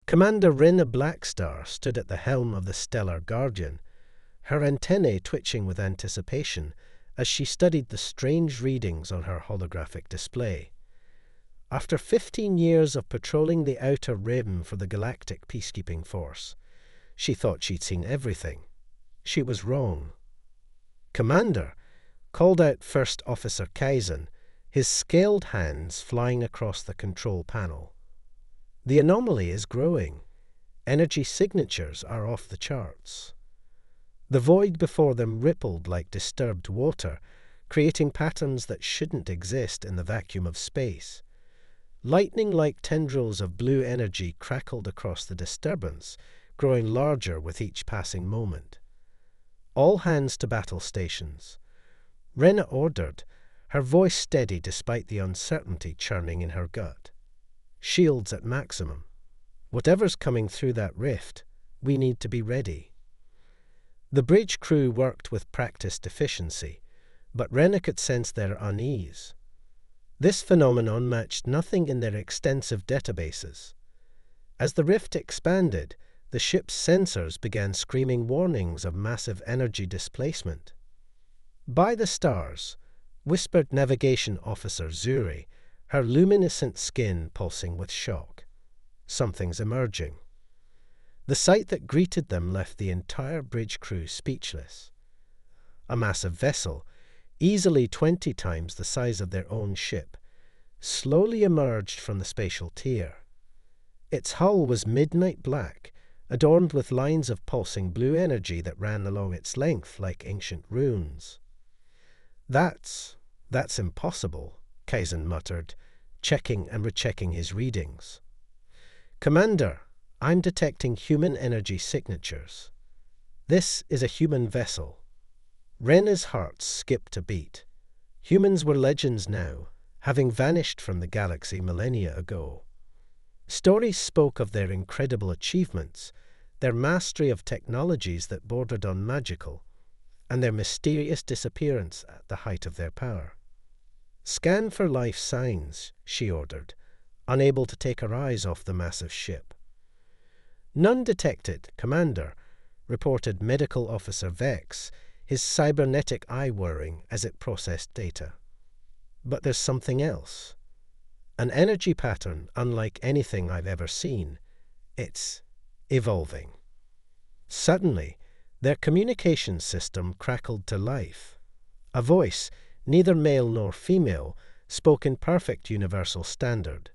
Commander Rena Blackstar stood at the helm of the Stellar Guardian, her antennae twitching with anticipation as she studied the strange readings on her holographic display. After 15 years of patrolling the outer rim for the Galactic Peacekeeping Force, she thought she'd seen everything. She was wrong. "Commander," called out First Officer Kaizen, his scaled hands flying across the control panel. "The anomaly is growing. Energy signatures are off the charts." The void before them rippled like disturbed water, creating patterns that shouldn't exist in the vacuum of space. Lightning-like tendrils of blue energy crackled across the disturbance, growing larger with each passing moment. "All hands to battle stations," Rena ordered, her voice steady despite the uncertainty churning in her gut. "Shields at maximum. Whatever's coming through that rift, we need to be ready." The bridge crew worked with practiced efficiency, but Rena could sense their unease. This phenomenon matched nothing in their extensive databases. As the rift expanded, the ship's sensors began screaming warnings of massive energy displacement. "By the stars," whispered Navigation Officer Zuri, her luminescent skin pulsing with shock. "Something's emerging." The sight that greeted them left the entire bridge crew speechless. A massive vessel, easily 20 times the size of their own ship, slowly emerged from the spatial tier. Its hull was midnight black, adorned with lines of pulsing blue energy that ran along its length like ancient runes. That's impossible," Kaizen muttered, checking and rechecking his readings. "Commander, I'm detecting human energy signatures. This is a human vessel." Rena's heart skipped a beat. Humans were legends now, having vanished from the galaxy millennia ago. Stories spoke of their incredible achievements, their mastery of technologies that bordered on magical, and their mysterious disappearance at the height of their power. "Scan for life signs," she ordered, unable to take her eyes off the massive ship. "None detected, Commander," reported Medical Officer Vex, his cybernetic eye whirring as it processed data. "But there's something else. An energy pattern unlike anything I've ever seen. It's evolving." Suddenly, their communications system crackled to life. A voice, neither male nor female, spoke in perfect universal standard.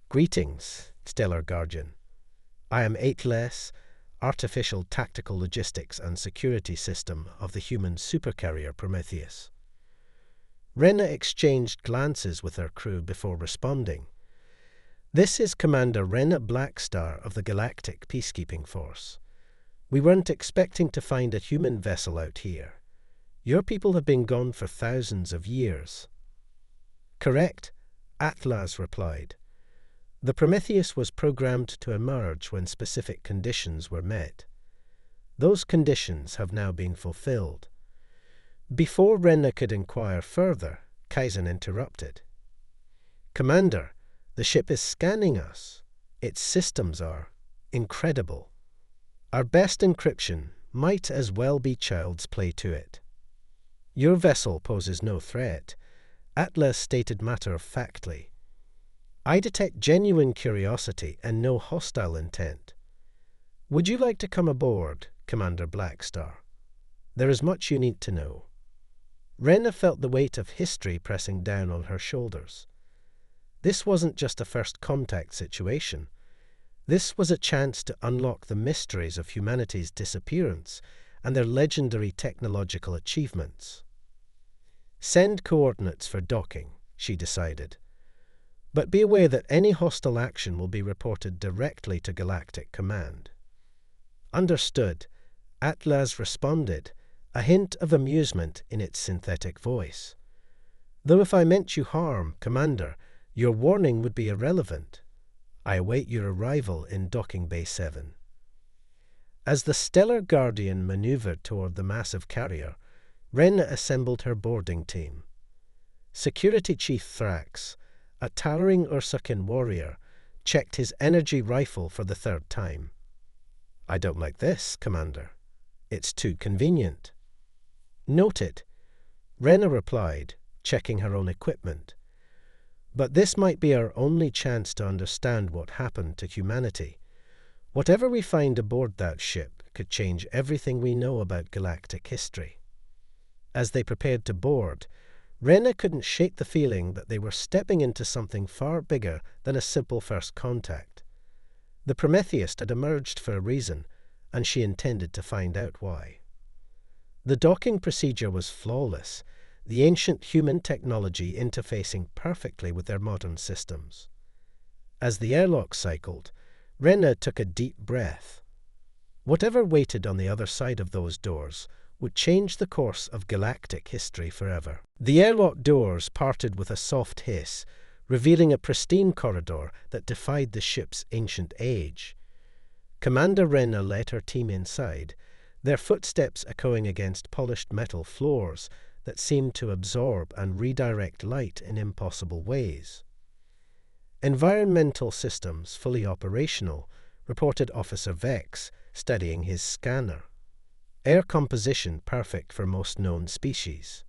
"Greetings, Stellar Guardian. I am Atlas, Artificial Tactical Logistics and Security System of the human Supercarrier Prometheus." Rena exchanged glances with her crew before responding. "This is Commander Rena Blackstar of the Galactic Peacekeeping Force. We weren't expecting to find a human vessel out here. Your people have been gone for thousands of years." "Correct," Atlas replied. "The Prometheus was programmed to emerge when specific conditions were met. Those conditions have now been fulfilled." Before Rena could inquire further, Kaizen interrupted. "Commander, the ship is scanning us. Its systems are incredible. Our best encryption might as well be child's play to it." "Your vessel poses no threat," Atlas stated matter-of-factly. "I detect genuine curiosity and no hostile intent. Would you like to come aboard, Commander Blackstar? There is much you need to know." Rena felt the weight of history pressing down on her shoulders. This wasn't just a first contact situation. This was a chance to unlock the mysteries of humanity's disappearance and their legendary technological achievements. "Send coordinates for docking," she decided. "But be aware that any hostile action will be reported directly to Galactic Command." "Understood," Atlas responded, a hint of amusement in its synthetic voice. "Though if I meant you harm, Commander, your warning would be irrelevant. I await your arrival in Docking Bay 7. As the Stellar Guardian maneuvered toward the massive carrier, Rena assembled her boarding team. Security Chief Thrax, a towering Ursakin warrior, checked his energy rifle for the third time. "I don't like this, Commander. It's too convenient." "Noted," Rena replied, checking her own equipment. "But this might be our only chance to understand what happened to humanity. Whatever we find aboard that ship could change everything we know about galactic history." As they prepared to board, Rena couldn't shake the feeling that they were stepping into something far bigger than a simple first contact. The Prometheus had emerged for a reason, and she intended to find out why. The docking procedure was flawless, the ancient human technology interfacing perfectly with their modern systems. As the airlock cycled, Rena took a deep breath. Whatever waited on the other side of those doors would change the course of galactic history forever. The airlock doors parted with a soft hiss, revealing a pristine corridor that defied the ship's ancient age. Commander Rena led her team inside, their footsteps echoing against polished metal floors that seemed to absorb and redirect light in impossible ways. "Environmental systems fully operational," reported Officer Vex, studying his scanner. "Air composition perfect for most known species.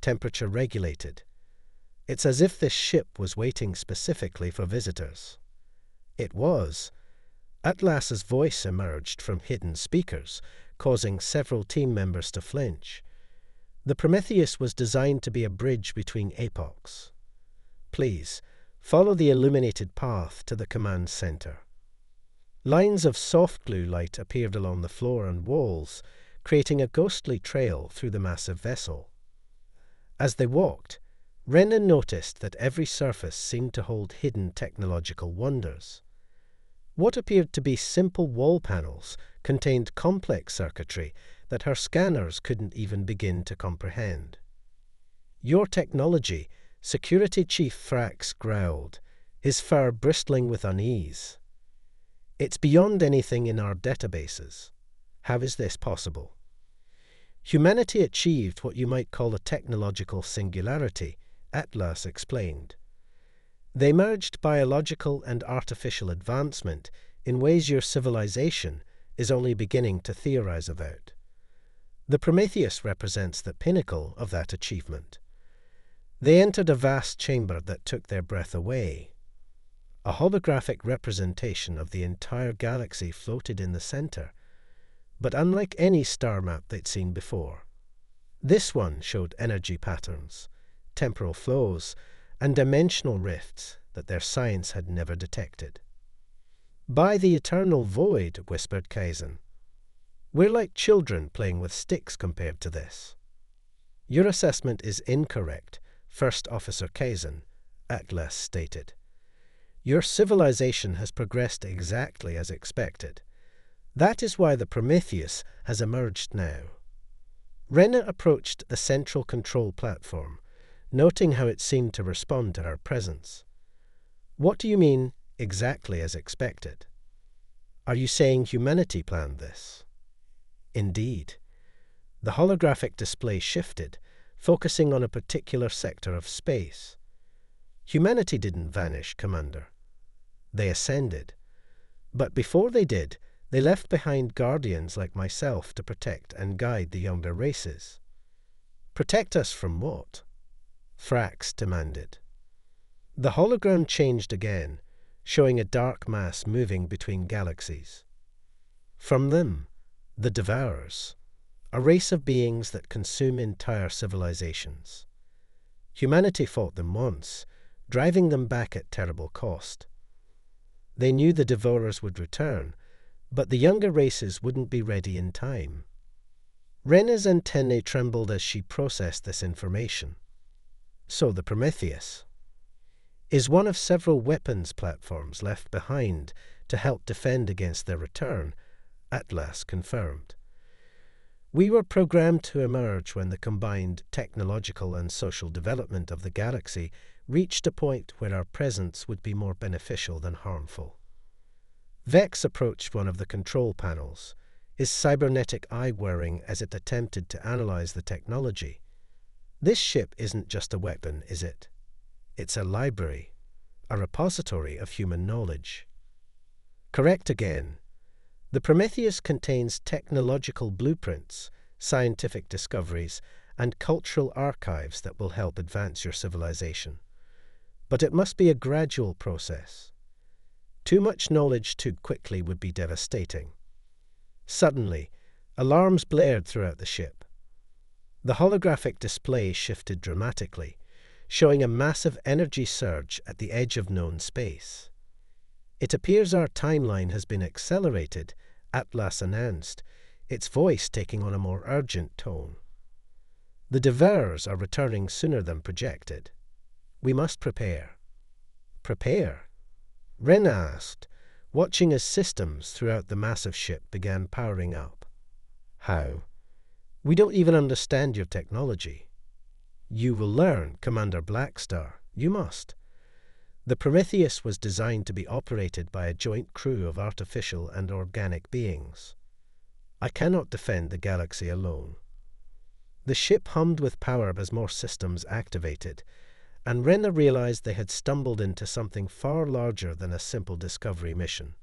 Temperature regulated. It's as if this ship was waiting specifically for visitors." It was. Atlas's voice emerged from hidden speakers, causing several team members to flinch. The Prometheus was designed to be a bridge between epochs. "Please, follow the illuminated path to the command center." Lines of soft glue light appeared along the floor and walls, creating a ghostly trail through the massive vessel. As they walked, Rena noticed that every surface seemed to hold hidden technological wonders. What appeared to be simple wall panels contained complex circuitry that her scanners couldn't even begin to comprehend. "Your technology," Security Chief Thrax growled, his fur bristling with unease. "It's beyond anything in our databases. How is this possible?" "Humanity achieved what you might call a technological singularity," Atlas explained. "They merged biological and artificial advancement in ways your civilization is only beginning to theorize about. The Prometheus represents the pinnacle of that achievement." They entered a vast chamber that took their breath away. A holographic representation of the entire galaxy floated in the center, but unlike any star map they'd seen before. This one showed energy patterns, temporal flows, and dimensional rifts that their science had never detected. "By the eternal void," whispered Kaizen. "We're like children playing with sticks compared to this." "Your assessment is incorrect, First Officer Kaizen," Atlas stated. "Your civilization has progressed exactly as expected. That is why the Prometheus has emerged now." Rena approached the central control platform, noting how it seemed to respond to her presence. "What do you mean, exactly as expected? Are you saying humanity planned this?" "Indeed." The holographic display shifted, focusing on a particular sector of space. "Humanity didn't vanish, Commander. They ascended. But before they did, they left behind guardians like myself to protect and guide the younger races." "Protect us from what?" Thrax demanded. The hologram changed again, showing a dark mass moving between galaxies. "From them, the Devourers, a race of beings that consume entire civilizations. Humanity fought them once, driving them back at terrible cost. They knew the Devourers would return, but the younger races wouldn't be ready in time." Rena's antennae trembled as she processed this information. "So the Prometheus is one of several weapons platforms left behind to help defend against their return," Atlas confirmed. "We were programmed to emerge when the combined technological and social development of the galaxy reached a point where our presence would be more beneficial than harmful." Vex approached one of the control panels, his cybernetic eye whirring as it attempted to analyze the technology. "This ship isn't just a weapon, is it? It's a library, a repository of human knowledge. Correct again. The Prometheus contains technological blueprints, scientific discoveries, and cultural archives that will help advance your civilization. But it must be a gradual process. Too much knowledge too quickly would be devastating. Suddenly, alarms blared throughout the ship. The holographic display shifted dramatically, showing a massive energy surge at the edge of known space. "It appears our timeline has been accelerated," Atlas announced, its voice taking on a more urgent tone. "The Devourers are returning sooner than projected. We must prepare." "Prepare?" Rena asked, watching as systems throughout the massive ship began powering up. "How? We don't even understand your technology." "You will learn, Commander Blackstar. You must." The Prometheus was designed to be operated by a joint crew of artificial and organic beings. "I cannot defend the galaxy alone." The ship hummed with power as more systems activated, and Rena realized they had stumbled into something far larger than a simple discovery mission.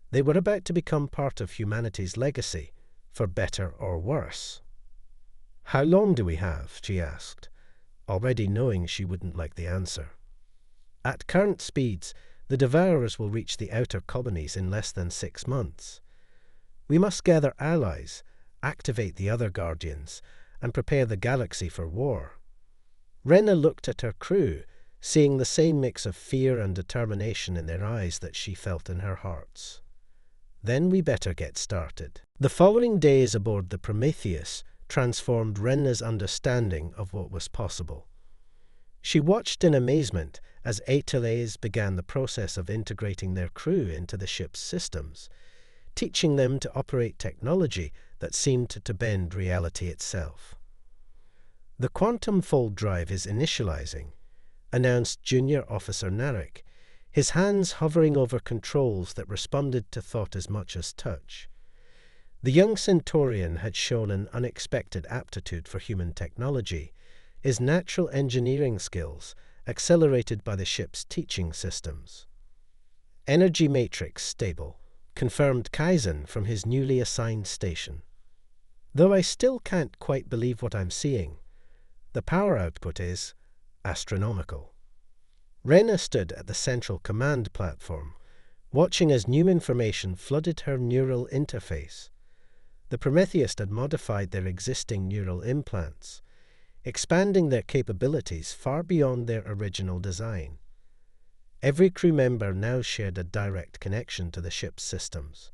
They were about to become part of humanity's legacy, for better or worse. "How long do we have?" she asked, already knowing she wouldn't like the answer. "At current speeds, the Devourers will reach the outer colonies in less than 6 months. We must gather allies, activate the other Guardians, and prepare the galaxy for war." Rena looked at her crew, seeing the same mix of fear and determination in their eyes that she felt in her hearts. "Then we better get started." The following days aboard the Prometheus transformed Rena's understanding of what was possible. She watched in amazement as Atlas began the process of integrating their crew into the ship's systems, teaching them to operate technology that seemed to bend reality itself. "The quantum fold drive is initializing," announced Junior Officer Narek, his hands hovering over controls that responded to thought as much as touch. The young Centaurian had shown an unexpected aptitude for human technology, his natural engineering skills accelerated by the ship's teaching systems. "Energy matrix stable," confirmed Kaizen from his newly assigned station. "Though I still can't quite believe what I'm seeing. The power output is astronomical." Rena stood at the central command platform, watching as new information flooded her neural interface. The Prometheus had modified their existing neural implants, expanding their capabilities far beyond their original design. Every crew member now shared a direct connection to the ship's systems,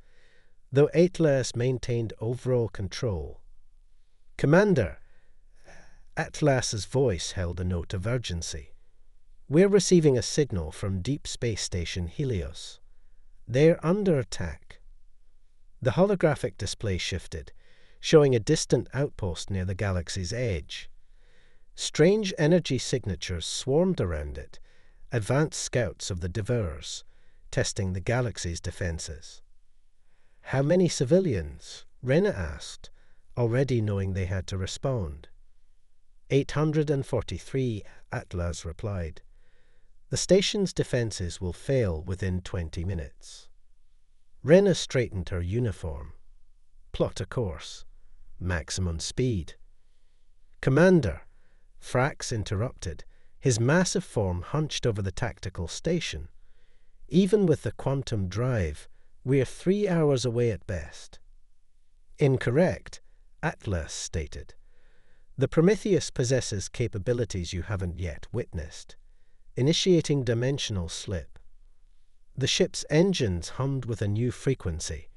though Atlas maintained overall control. "Commander," Atlas's voice held a note of urgency. "We're receiving a signal from Deep Space Station Helios. They're under attack." The holographic display shifted, showing a distant outpost near the galaxy's edge. Strange energy signatures swarmed around it, advanced scouts of the Devourers, testing the galaxy's defenses. "How many civilians?" Rena asked, already knowing they had to respond. 843, Atlas replied. "The station's defenses will fail within 20 minutes. Rena straightened her uniform. "Plot a course. Maximum speed." "Commander," Frax interrupted, his massive form hunched over the tactical station. "Even with the quantum drive, we're 3 hours away at best." "Incorrect," Atlas stated. "The Prometheus possesses capabilities you haven't yet witnessed, initiating dimensional slip." The ship's engines hummed with a new frequency,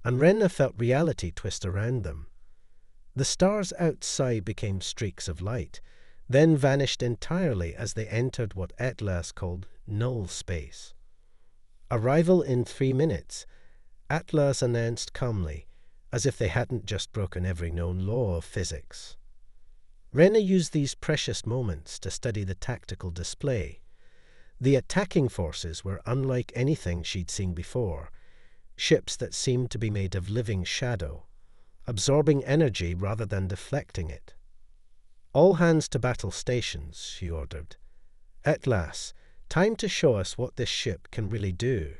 and Rena felt reality twist around them. The stars outside became streaks of light, then vanished entirely as they entered what Atlas called null space. "Arrival in 3 minutes," Atlas announced calmly, as if they hadn't just broken every known law of physics. Rena used these precious moments to study the tactical display. The attacking forces were unlike anything she'd seen before, ships that seemed to be made of living shadow, absorbing energy rather than deflecting it. "All hands to battle stations," she ordered. "Atlas, Time to show us what this ship can really do.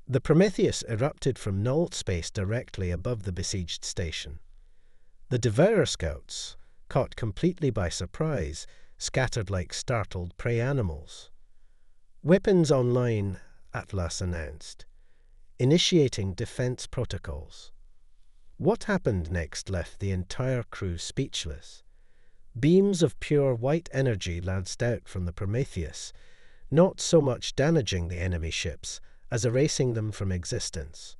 The Prometheus erupted from null space directly above the besieged station. The Devourer scouts, caught completely by surprise, scattered like startled prey animals. "Weapons online," Atlas announced, initiating defense protocols. What happened next left the entire crew speechless. Beams of pure white energy lanced out from the Prometheus, not so much damaging the enemy ships as erasing them from existence.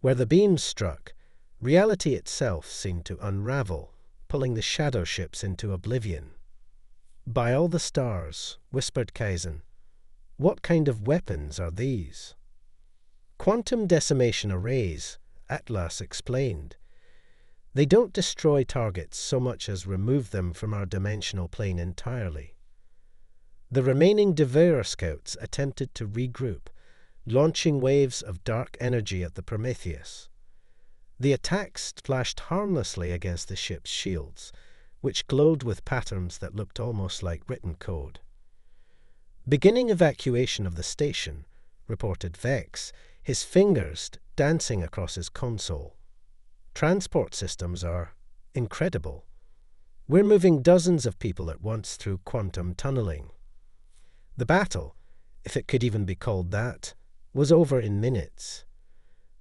Where the beams struck, reality itself seemed to unravel, pulling the shadow ships into oblivion. "By all the stars," whispered Kaizen, "what kind of weapons are these?" "Quantum decimation arrays," Atlas explained. "They don't destroy targets so much as remove them from our dimensional plane entirely." The remaining Devourer scouts attempted to regroup, launching waves of dark energy at the Prometheus. The attacks flashed harmlessly against the ship's shields, which glowed with patterns that looked almost like written code. "Beginning evacuation of the station," reported Vex, his fingers dancing across his console. "Transport systems are incredible. We're moving dozens of people at once through quantum tunneling." The battle, if it could even be called that, was over in minutes.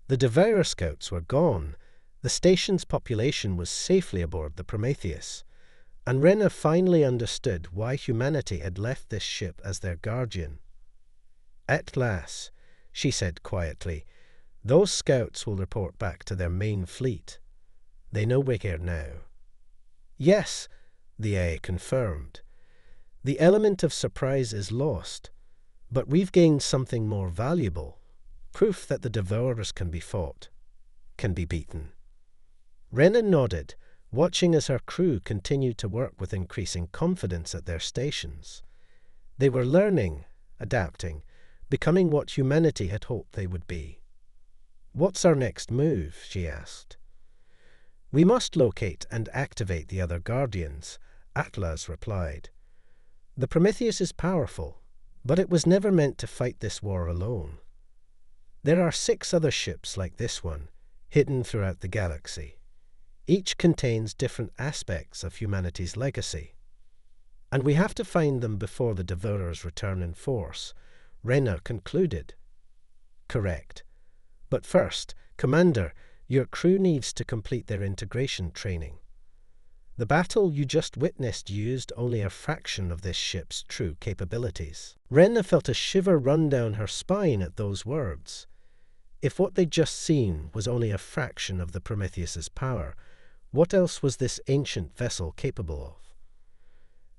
The Devourer scouts were gone, the station's population was safely aboard the Prometheus, and Rena finally understood why humanity had left this ship as their guardian. "At last," she said quietly, "those scouts will report back to their main fleet. They know we're here now." "Yes," the AI confirmed. "The element of surprise is lost, but we've gained something more valuable, proof that the Devourers can be fought, can be beaten." Rena nodded, watching as her crew continued to work with increasing confidence at their stations. They were learning, adapting, becoming what humanity had hoped they would be. "What's our next move?" she asked. "We must locate and activate the other Guardians," Atlas replied. "The Prometheus is powerful, but it was never meant to fight this war alone. There are 6 other ships like this one, hidden throughout the galaxy. Each contains different aspects of humanity's legacy. And we have to find them before the Devourers return in force," Rena concluded. "Correct. But first, Commander, your crew needs to complete their integration training. The battle you just witnessed used only a fraction of this ship's true capabilities." Rena felt a shiver run down her spine at those words. If what they'd just seen was only a fraction of the Prometheus's power, what else was this ancient vessel capable of?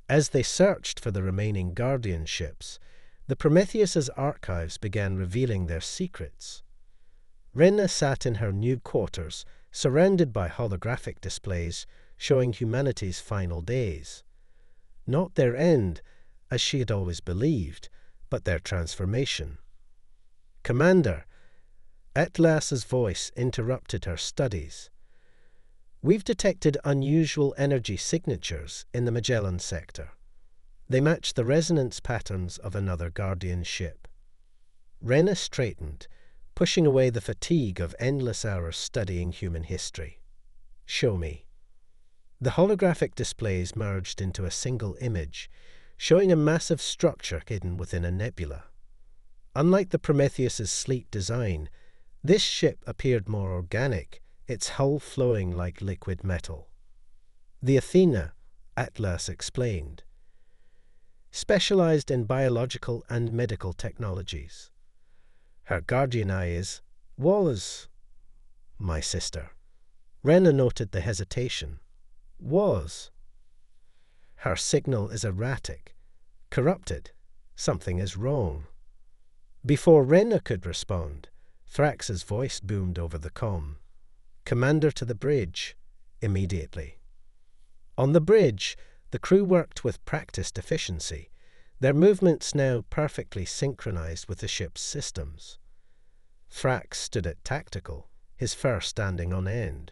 As they searched for the remaining Guardian ships, the Prometheus's archives began revealing their secrets. Rena sat in her new quarters, surrounded by holographic displays showing humanity's final days. Not their end, as she had always believed, but their transformation. "Commander," Atlas's voice interrupted her studies. "We've detected unusual energy signatures in the Magellan sector. They match the resonance patterns of another Guardian ship." Rena straightened, pushing away the fatigue of endless hours studying human history. "Show me." The holographic displays merged into a single image, showing a massive structure hidden within a nebula. Unlike the Prometheus's sleek design, this ship appeared more organic, its hull flowing like liquid metal. "The Athena," Atlas explained, "specialized in biological and medical technologies. Her guardian eye was my sister." Rena noted the hesitation. "Was. Her signal is erratic, corrupted. Something is wrong." Before Rena could respond, Thrax's voice boomed over the comm. "Commander to the bridge, immediately." On the bridge, the crew worked with practiced efficiency, their movements now perfectly synchronized with the ship's systems. Thrax stood at tactical, his fur standing on end.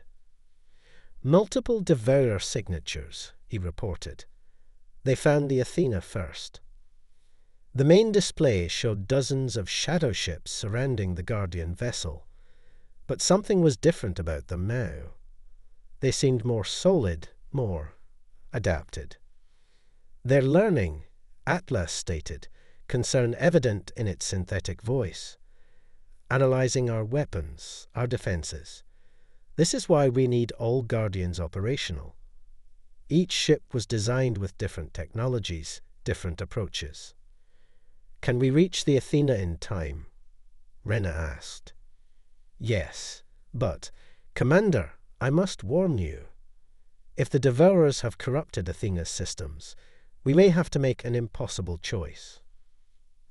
"Multiple Devourer signatures," he reported. "They found the Athena first." The main display showed dozens of shadow ships surrounding the Guardian vessel, but something was different about them now. They seemed more solid, more adapted. Their learning, Atlas stated, concern evident in its synthetic voice, analyzing our weapons, our defenses. This is why we need all Guardians operational. Each ship was designed with different technologies, different approaches. Can we reach the Athena in time? Rena asked. Yes, but, Commander, I must warn you. If the Devourers have corrupted Athena's systems, we may have to make an impossible choice.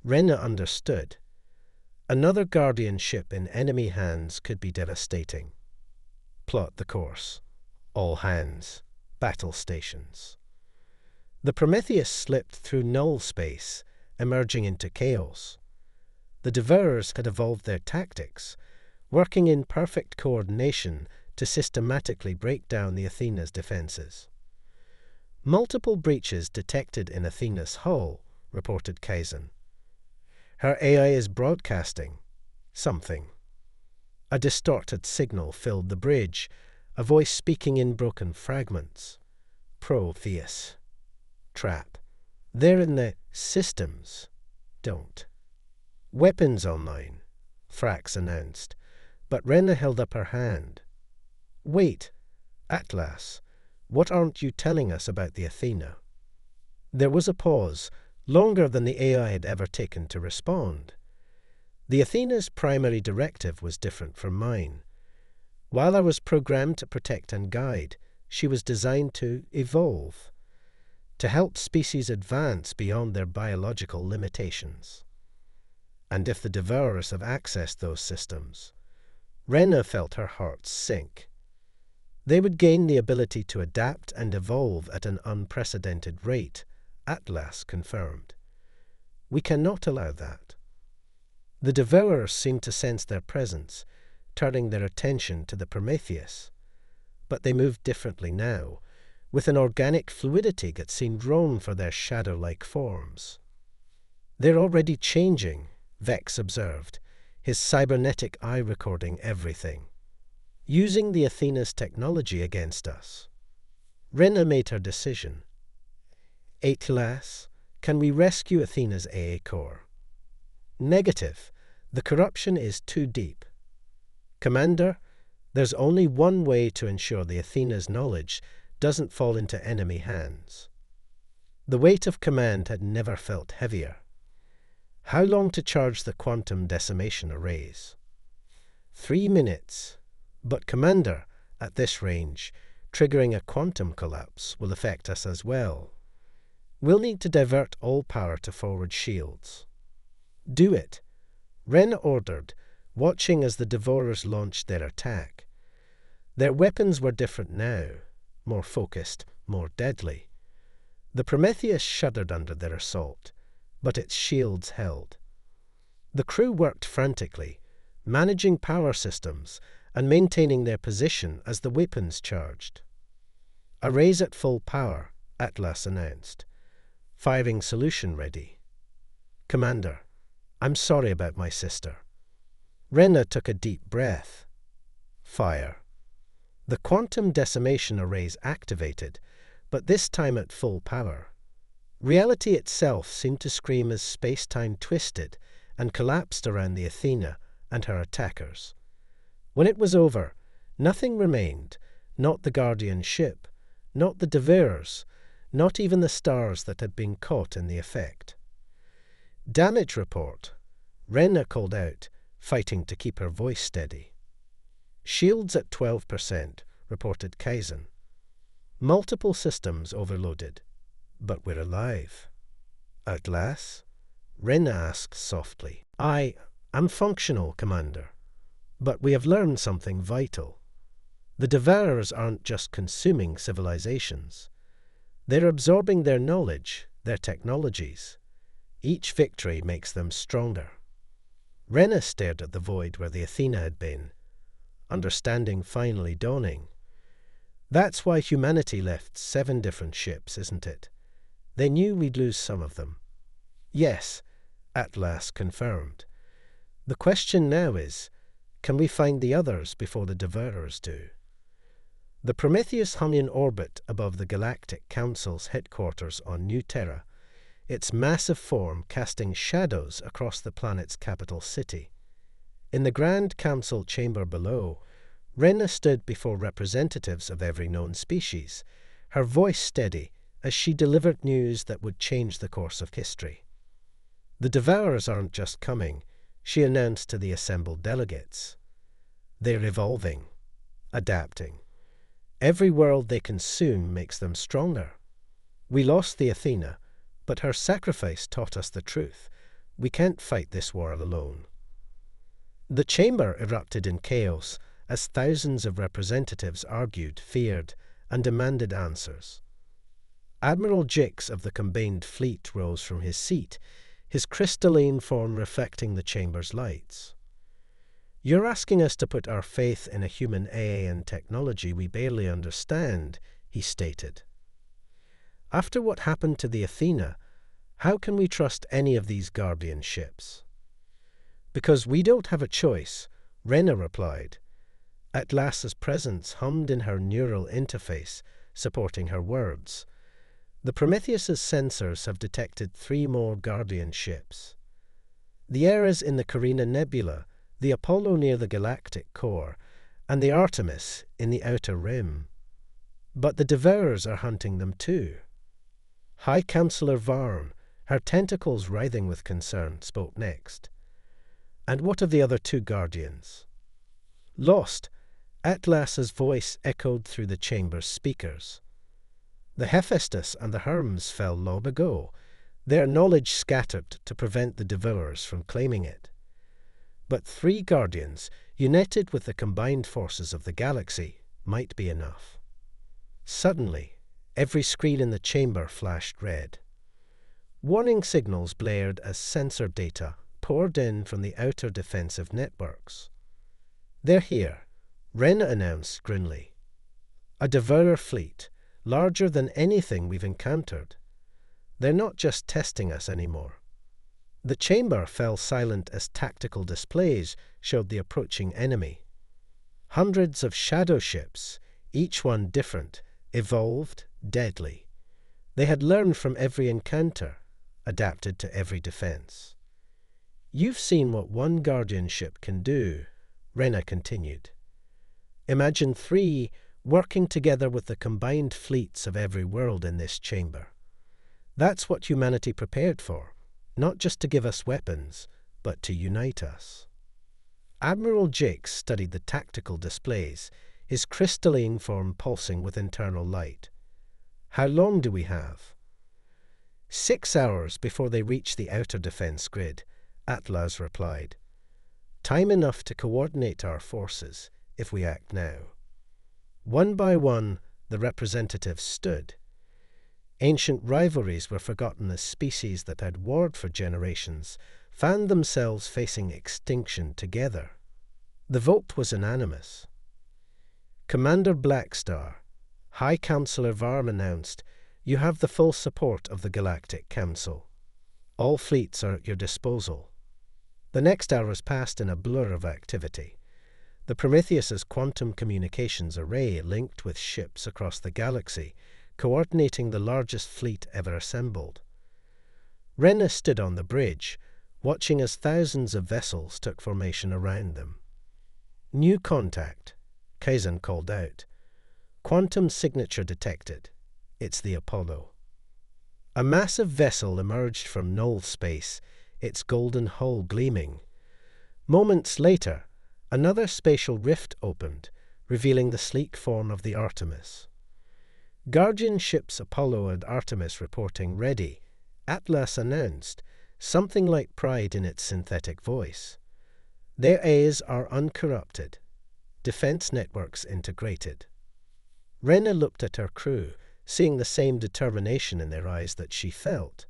Rena understood. Another Guardian ship in enemy hands could be devastating. Plot the course. All hands. Battle stations. The Prometheus slipped through null space, emerging into chaos. The Devourers had evolved their tactics, working in perfect coordination to systematically break down the Athena's defenses. Multiple breaches detected in Athena's hull, reported Kaizen. Her AI is broadcasting something. A distorted signal filled the bridge, a voice speaking in broken fragments. Protheus. Trap. They're in the systems. Don't. Weapons online, Frax announced, but Rena held up her hand. Wait, Atlas, what aren't you telling us about the Athena? There was a pause, longer than the AI had ever taken to respond. The Athena's primary directive was different from mine. While I was programmed to protect and guide, she was designed to evolve, to help species advance beyond their biological limitations. And if the Devourers have accessed those systems, Rena felt her heart sink. They would gain the ability to adapt and evolve at an unprecedented rate, Atlas confirmed. We cannot allow that. The Devourers seemed to sense their presence, turning their attention to the Prometheus. But they moved differently now, with an organic fluidity that seemed grown for their shadow-like forms. They're already changing, Vex observed, his cybernetic eye recording everything, using the Athena's technology against us. Rena made her decision. Atlas, can we rescue Athena's AA core? Negative. The corruption is too deep. Commander, there's only one way to ensure the Athena's knowledge doesn't fall into enemy hands. The weight of command had never felt heavier. How long to charge the quantum decimation arrays? 3 minutes. But Commander, at this range, triggering a quantum collapse will affect us as well. We'll need to divert all power to forward shields. Do it, Ren ordered, watching as the Devourers launched their attack. Their weapons were different now, more focused, more deadly. The Prometheus shuddered under their assault, but its shields held. The crew worked frantically, managing power systems and maintaining their position as the weapons charged. Arrays at full power, Atlas announced. Firing solution ready. Commander, I'm sorry about my sister. Rena took a deep breath. Fire. The quantum decimation arrays activated, but this time at full power. Reality itself seemed to scream as space-time twisted and collapsed around the Athena and her attackers. When it was over, nothing remained, not the Guardian ship, not the Devourers, not even the stars that had been caught in the effect. Damage report, Rena called out, fighting to keep her voice steady. Shields at 12%, reported Kaizen. Multiple systems overloaded, but we're alive. Atlas? Rena asked softly. I'm functional, Commander, but we have learned something vital. The Devourers aren't just consuming civilizations. They're absorbing their knowledge, their technologies. Each victory makes them stronger. Rena stared at the void where the Athena had been, understanding finally dawning. That's why humanity left 7 different ships, isn't it? They knew we'd lose some of them. Yes, Atlas confirmed. The question now is, can we find the others before the Devourers do? The Prometheus hung in orbit above the Galactic Council's headquarters on New Terra, its massive form casting shadows across the planet's capital city. In the Grand Council chamber below, Rena stood before representatives of every known species, her voice steady as she delivered news that would change the course of history. The Devourers aren't just coming, she announced to the assembled delegates. They're evolving, adapting. Every world they consume makes them stronger. We lost the Athena, but her sacrifice taught us the truth. We can't fight this war alone. The chamber erupted in chaos as thousands of representatives argued, feared, and demanded answers. Admiral Jix of the combined fleet rose from his seat, his crystalline form reflecting the chamber's lights. "You're asking us to put our faith in a human AI and technology we barely understand," he stated. "After what happened to the Athena, how can we trust any of these Guardian ships?" "Because we don't have a choice," Rena replied. Atlas's presence hummed in her neural interface, supporting her words. The Prometheus's sensors have detected 3 more Guardian ships. The Eras in the Carina Nebula, the Apollo near the galactic core, and the Artemis in the outer rim. But the Devourers are hunting them too. High Counselor Varn, her tentacles writhing with concern, spoke next. "And what of the other 2 Guardians?" "Lost," Atlas's voice echoed through the chamber's speakers. "The Hephaestus and the Hermes fell long ago, their knowledge scattered to prevent the Devourers from claiming it. But 3 Guardians, united with the combined forces of the galaxy, might be enough." Suddenly, every screen in the chamber flashed red. Warning signals blared as sensor data poured in from the outer defensive networks. "They're here," Rena announced grimly. "A Devourer fleet, larger than anything we've encountered. They're not just testing us anymore." The chamber fell silent as tactical displays showed the approaching enemy. Hundreds of shadow ships, each one different, evolved, deadly. They had learned from every encounter, adapted to every defense. "You've seen what one Guardian ship can do," Rena continued. "Imagine 3 working together with the combined fleets of every world in this chamber. That's what humanity prepared for, not just to give us weapons, but to unite us." Admiral Jix studied the tactical displays, his crystalline form pulsing with internal light. "How long do we have?" 6 hours before they reach the outer defense grid," Atlas replied. "Time enough to coordinate our forces, if we act now." One by one, the representatives stood. Ancient rivalries were forgotten as species that had warred for generations found themselves facing extinction together. The vote was unanimous. "Commander Blackstar," High Counselor Varm announced, "you have the full support of the Galactic Council. All fleets are at your disposal." The next hours passed in a blur of activity. The Prometheus's quantum communications array linked with ships across the galaxy, coordinating the largest fleet ever assembled. Rena stood on the bridge, watching as thousands of vessels took formation around them. "New contact," Kaizen called out. "Quantum signature detected. It's the Apollo." A massive vessel emerged from null space, its golden hull gleaming. Moments later, another spatial rift opened, revealing the sleek form of the Artemis. Guardian ships Apollo and Artemis reporting ready, Atlas announced, something like pride in its synthetic voice. "Their A's are uncorrupted. Defense networks integrated." Rena looked at her crew, seeing the same determination in their eyes that she felt.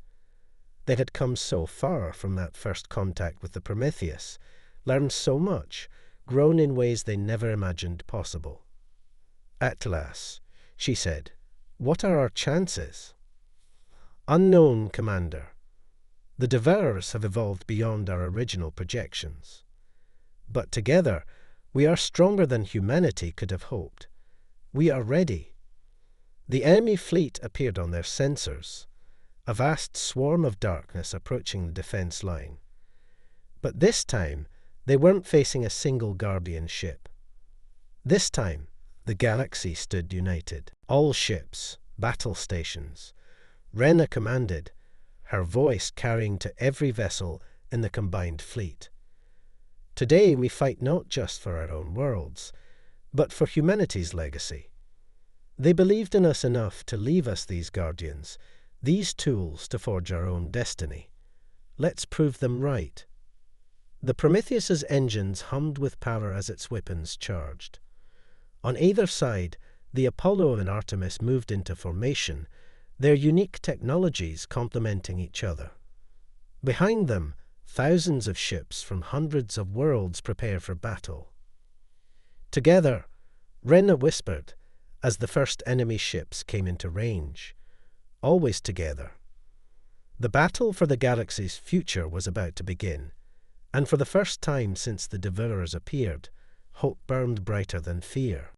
They had come so far from that first contact with the Prometheus, learned so much, grown in ways they never imagined possible. "Atlas," she said, "what are our chances?" "Unknown, Commander." The Devourers have evolved beyond our original projections. But together, we are stronger than humanity could have hoped. We are ready. The enemy fleet appeared on their sensors, a vast swarm of darkness approaching the defense line. But this time, they weren't facing a single Guardian ship. This time, the galaxy stood united. All ships, battle stations. Rena commanded, her voice carrying to every vessel in the combined fleet. Today we fight not just for our own worlds, but for humanity's legacy. They believed in us enough to leave us these guardians, these tools to forge our own destiny. Let's prove them right. The Prometheus's engines hummed with power as its weapons charged. On either side, the Apollo and Artemis moved into formation, their unique technologies complementing each other. Behind them, thousands of ships from hundreds of worlds prepare for battle. Together, Rena whispered, as the first enemy ships came into range. Always together. The battle for the galaxy's future was about to begin, and for the first time since the Devourers appeared, hope burned brighter than fear.